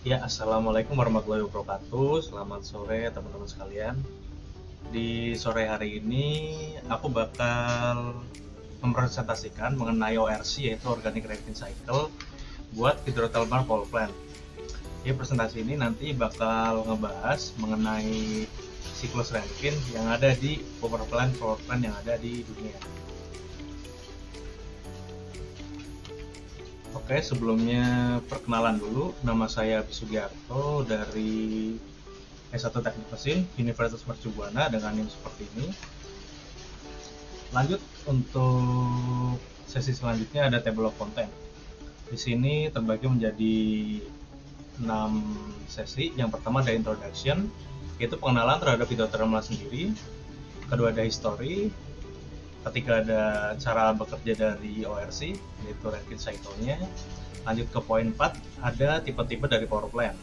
Ya, assalamualaikum warahmatullahi wabarakatuh. Selamat sore teman-teman sekalian. Di sore hari ini aku bakal mempresentasikan mengenai ORC, yaitu Organic Rankine Cycle, buat hydrothermal power plant. Di presentasi ini nanti bakal ngebahas mengenai siklus Rankine yang ada di power plant yang ada di dunia. Oke, sebelumnya perkenalan dulu. Nama saya Bisugiarto dari S1 Teknik Mesin Universitas Mercu Buana dengan NIM seperti ini. Lanjut untuk sesi selanjutnya ada table of content. Di sini terbagi menjadi 6 sesi. Yang pertama ada introduction, yaitu pengenalan terhadap hidrothermal sendiri. Kedua ada history, ketika ada cara bekerja dari ORC, yaitu Rankine Cycle-nya. Lanjut ke poin 4, ada tipe-tipe dari power plant.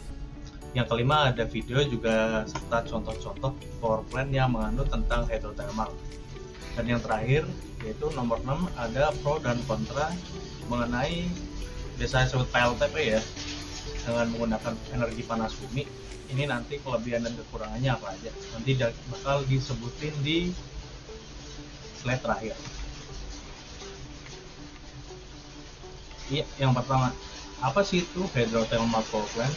Yang kelima ada video juga serta contoh-contoh power plant yang mengandung tentang hydrothermal. Dan yang terakhir yaitu nomor 6 ada pro dan kontra mengenai biasa disebut PLTP ya, dengan menggunakan energi panas bumi. Ini nanti kelebihan dan kekurangannya apa aja, nanti bakal disebutin di slide terakhir. Iya, yang pertama, apa sih itu hydrothermal power plant?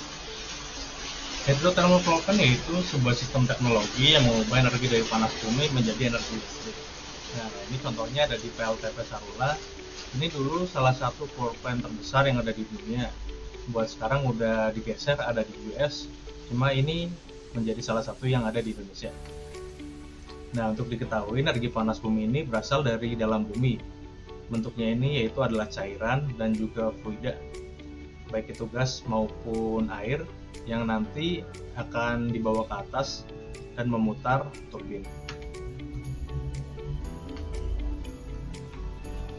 Hydrothermal power plant yaitu sebuah sistem teknologi yang mengubah energi dari panas bumi menjadi energi listrik. Nah, ini contohnya ada di PLTP Sarula. Ini dulu salah satu power plant terbesar yang ada di dunia. Buat sekarang udah digeser, ada di US. Cuma ini menjadi salah satu yang ada di Indonesia. Nah, untuk diketahui, energi panas bumi ini berasal dari dalam bumi. Bentuknya ini yaitu adalah cairan dan juga fluida, baik itu gas maupun air, yang nanti akan dibawa ke atas dan memutar turbin.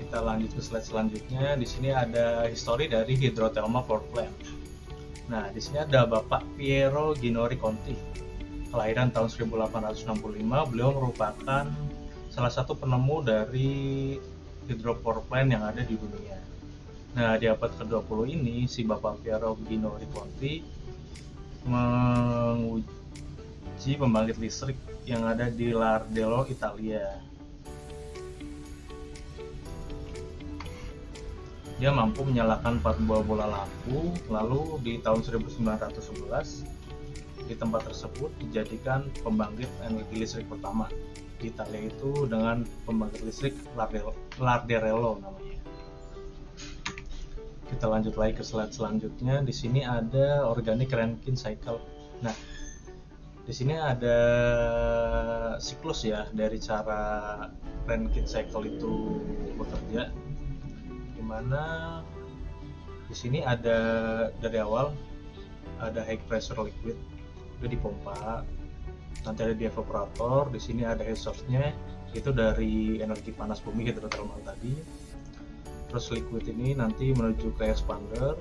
Kita lanjut ke slide selanjutnya. Di sini ada histori dari hydrothermal power plant. Nah, di sini ada Bapak Piero Ginori Conti, kelahiran tahun 1865. Beliau merupakan salah satu penemu dari hydro power plant yang ada di dunia. Nah, di abad ke-20 ini si Bapak Piero Ginori Conti menguji pembangkit listrik yang ada di Lardello, Italia. Dia mampu menyalakan 4 buah bola lampu. Lalu di tahun 1911 di tempat tersebut dijadikan pembangkit energi listrik pertama di Italia, itu dengan pembangkit listrik Larderello namanya. Kita lanjut lagi ke slide selanjutnya. Di sini ada Organic Rankine Cycle. Nah, di sini ada siklus ya dari cara Rankine Cycle itu bekerja, dimana di sini ada dari awal ada high pressure liquid, itu dipompa, nanti ada di evaporator. Di sini ada heat source-nya, itu dari energi panas bumi hidrothermal tadi. Terus liquid ini nanti menuju ke expander,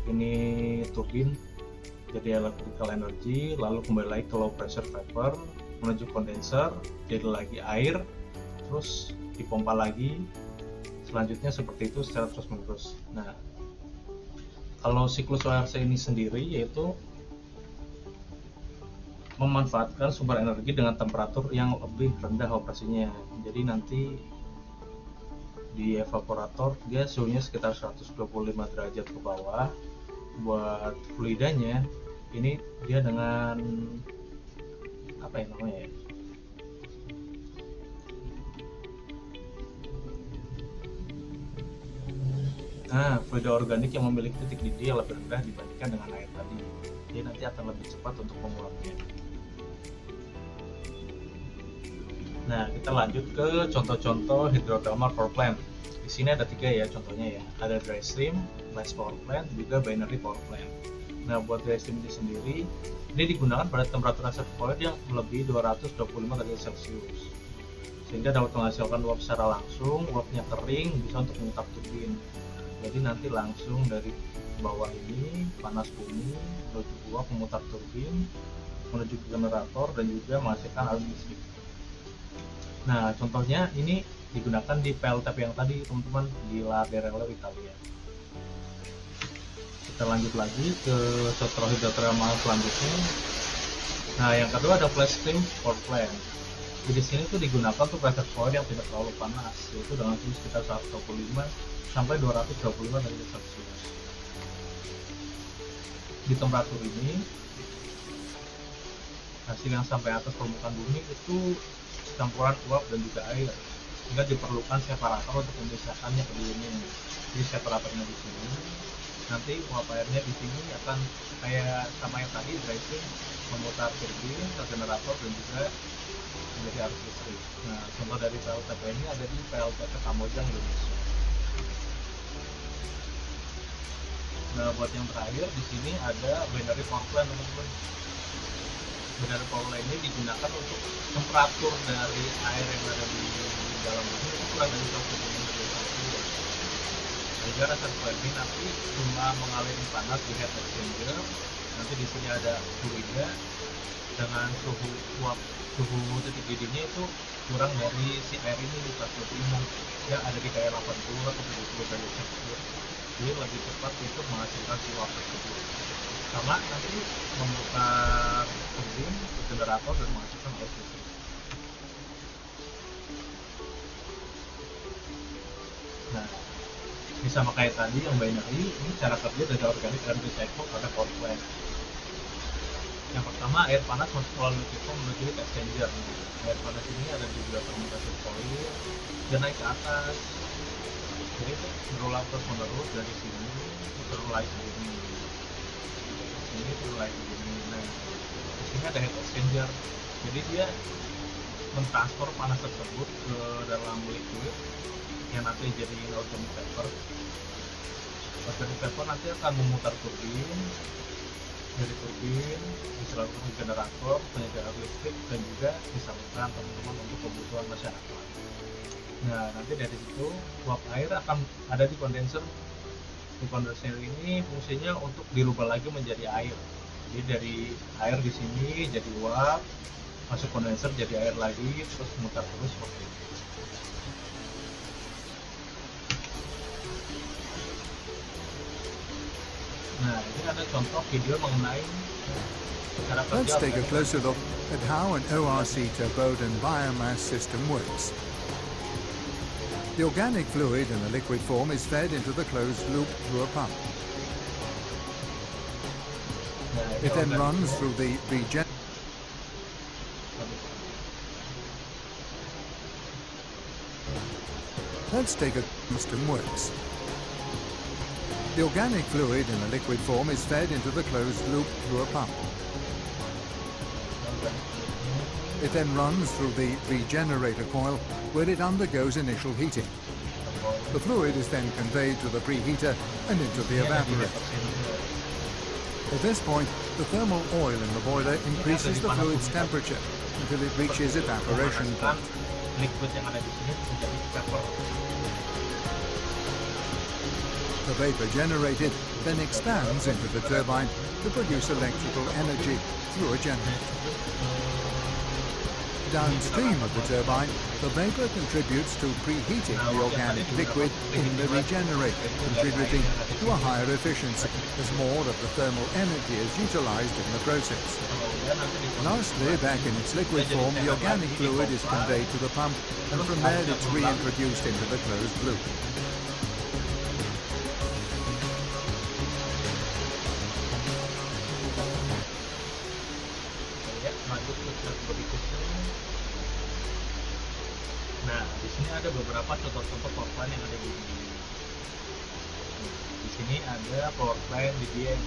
ini turbin jadi electrical energy, lalu kembali lagi ke low pressure vapor menuju condenser jadi lagi air, terus dipompa lagi. Selanjutnya seperti itu secara terus menerus. Nah, kalau siklus ORC ini sendiri yaitu memanfaatkan sumber energi dengan temperatur yang lebih rendah operasinya. Jadi nanti di evaporator dia suhunya sekitar 125 derajat ke bawah. Buat fluidanya ini dia dengan apa ya namanya ya, fluida organik yang memiliki titik didih yang lebih rendah dibandingkan dengan air tadi. Dia nanti akan lebih cepat untuk menguapnya. Nah, kita lanjut ke contoh-contoh hydrothermal power plant. Di sini ada 3 ya contohnya ya. Ada dry stream, blast power plant, juga binary power plant. Nah, buat dry stream ini sendiri, ini digunakan pada temperatur reservoir yang melebihi 225 derajat Celcius, sehingga dapat menghasilkan uap secara langsung. Uapnya kering, bisa untuk menguap turbin. Jadi nanti langsung dari bawah ini panas bumi menuju uap memutar turbin, menuju ke generator, dan juga menghasilkan arus listrik. Nah, contohnya ini digunakan di PLTP yang tadi teman-teman, di Larderello, Italia. Kita lanjut lagi ke contoh hidrotermal selanjutnya. Nah, yang kedua ada flash steam power plant. Di sini tuh digunakan untuk reservoir yang tidak terlalu panas, yaitu dengan suhu sekitar 125 sampai 225 derajat Celcius. Di temperatur ini, hasil yang sampai atas permukaan bumi itu campuran uap dan juga air, sehingga diperlukan separator untuk memisahkannya ke dinding. Jadi separatornya di sini, nanti uap airnya di sini akan kayak sama yang tadi driving, memutar turbin, generator dan juga menjadi arus listrik. Nah, contoh dari PLTP ini ada di PLTP Kamojang, Indonesia. Nah, buat yang terakhir di sini ada binary power plant, teman-teman. Binary power plant ini digunakan untuk temperatur dari air yang ada di dalam bumi itu kurang dari 100 derajat Celcius. Sehingga reservoir ini nanti cuma mengaliri panas di heat exchanger. Nanti di sini ada fluida dengan suhu titik didihnya itu kurang dari si air ini di 105 yang ada di kayak 80 atau 70 derajat Celcius. Jadi lebih cepat itu menghasilkan si uap tersebut. Sama nanti memutar turbin, generator dan menghasilkan arus listrik. Nah, ini sama kayak tadi yang binary, ini cara kerja dari organic dan recycle pada power plant. Yang pertama, air panas masuk melalui pipa menuju heat exchanger. Air panas ini ada di dua fermentasi koil dan naik ke atas. Jadi itu berulang terus menerus dari sini terurai ke sini. Ini terurai ke sini. Nah, di sini ada heat exchanger. Jadi dia mentransfer panas tersebut ke dalam liquid yang nanti jadi organic vapor. Organic vapor nanti akan memutar turbin, dari turbin disalurkan ke generator, penyediaan listrik dan juga disalurkan teman-teman untuk kebutuhan masyarakat. Nah, nanti dari situ uap air akan ada di kondenser. Di kondenser ini fungsinya untuk dirubah lagi menjadi air. Jadi dari air di sini jadi uap, masuk kondenser jadi air lagi, terus mutar terus seperti ini. Nah, ini ada contoh video mengenai cara kerja. Let's take a closer look at how an ORC turbode and biomass system works. The organic fluid in a liquid form is fed into the closed loop through a pump. It then runs through the Let's take a system works. The organic fluid in a liquid form is fed into the closed loop through a pump. It then runs through the regenerator coil where it undergoes initial heating. The fluid is then conveyed to the preheater and into the evaporator. At this point, the thermal oil in the boiler increases the fluid's temperature until it reaches evaporation point. The vapor generated then expands into the turbine to produce electrical energy through a generator. Downstream of the turbine, the vapor contributes to preheating the organic liquid in the regenerator, contributing to a higher efficiency as more of the thermal energy is utilized in the process. Lastly, back in its liquid form, the organic fluid is conveyed to the pump, and from there it's reintroduced into the closed loop. Nah, di sini ada beberapa contoh-contoh power plant yang ada di sini. Di sini ada power plant di Dieng.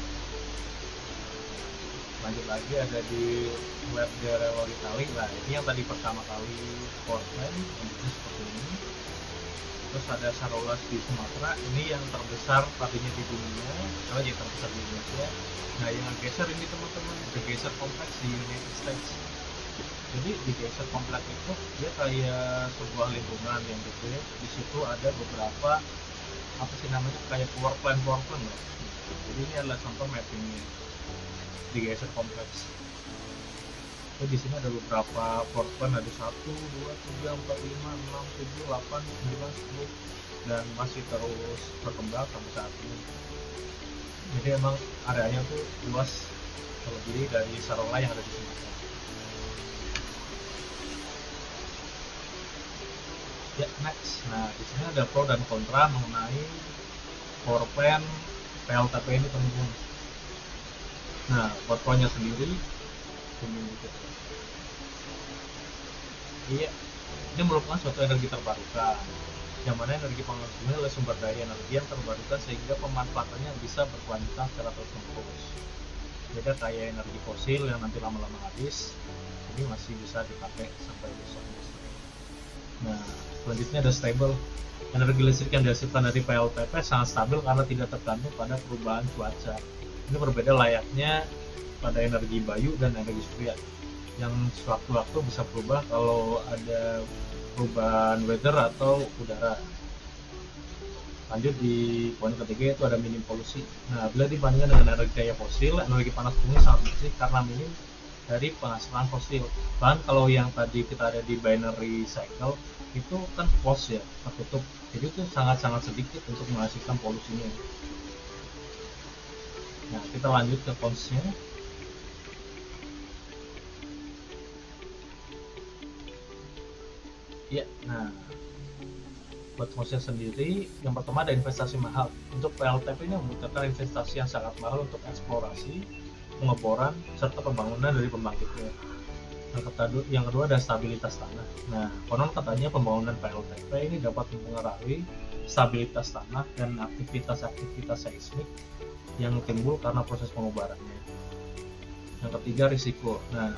Lanjut lagi ada di Web Daerah Itali. Nah, ini yang tadi pertama kali power plant bentuknya seperti ini. Terus ada Sarolas di Sumatera. Ini yang terbesar tadinya di dunia, kalau yang terbesar di Indonesia. Nah, yang geser ini teman-teman, The Geyser Complex di United States. Jadi di geyser kompleks itu dia kayak sebuah lingkungan yang gede. Di situ ada beberapa apa sih namanya kayak power plant ya. Jadi ini adalah contoh mappingnya di geyser kompleks. Jadi di sini ada beberapa power plant, ada 1, 2, 3, 4, 5, 6, 7, 8, 9, 10 dan masih terus berkembang sampai saat ini. Jadi emang areanya tuh luas, lebih dari Sarola yang ada di Sumatera. Ya, next. Nah, di sini ada pro dan kontra mengenai power plant PLTP ini, teman-teman. Nah, buat pro-nya sendiri, iya, ini merupakan suatu energi terbarukan, yang mana energi pangan bumi adalah sumber daya energi yang terbarukan sehingga pemanfaatannya bisa berkelanjutan secara terus-menerus. Beda kayak energi fosil yang nanti lama-lama habis, ini masih bisa dipakai sampai besok. Nah, selanjutnya ada stable. Energi listrik yang dihasilkan dari PLTP sangat stabil karena tidak tergantung pada perubahan cuaca. Ini berbeda layaknya pada energi bayu dan energi surya yang sewaktu-waktu bisa berubah kalau ada perubahan weather atau udara. Lanjut di poin ketiga, itu ada minim polusi. Nah, bila dibandingkan dengan energi daya fosil, energi panas bumi sangat bersih karena minim dari penghasilan fosil. Bahkan kalau yang tadi kita ada di binary cycle itu kan close ya, tertutup, jadi itu sangat-sangat sedikit untuk menghasilkan polusinya. Nah, kita lanjut ke cons-nya. Ya, nah buat cons-nya sendiri, yang pertama ada investasi mahal. Untuk PLTP ini membutuhkan investasi yang sangat mahal untuk eksplorasi, pengeboran, serta pembangunan dari pembangkitnya. Yang kedua ada stabilitas tanah. Nah, konon katanya pembangunan PLTP ini dapat mempengaruhi stabilitas tanah dan aktivitas-aktivitas seismik yang timbul karena proses pengobarannya. Yang ketiga, risiko. Nah,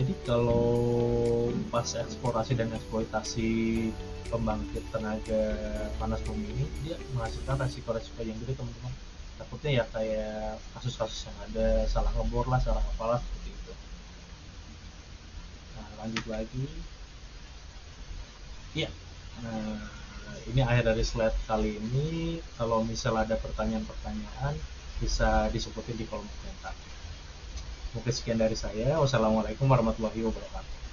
jadi kalau pas eksplorasi dan eksploitasi pembangkit tenaga panas bumi ini, dia menghasilkan resiko-resiko yang gede, teman-teman. Takutnya ya kayak kasus-kasus yang ada, salah ngebor lah, salah apalah, seperti itu. Nah, lanjut lagi. Iya. Nah, ini akhir dari slide kali ini. Kalau misal ada pertanyaan-pertanyaan, bisa disebutin di kolom komentar. Mungkin sekian dari saya. Wassalamualaikum warahmatullahi wabarakatuh.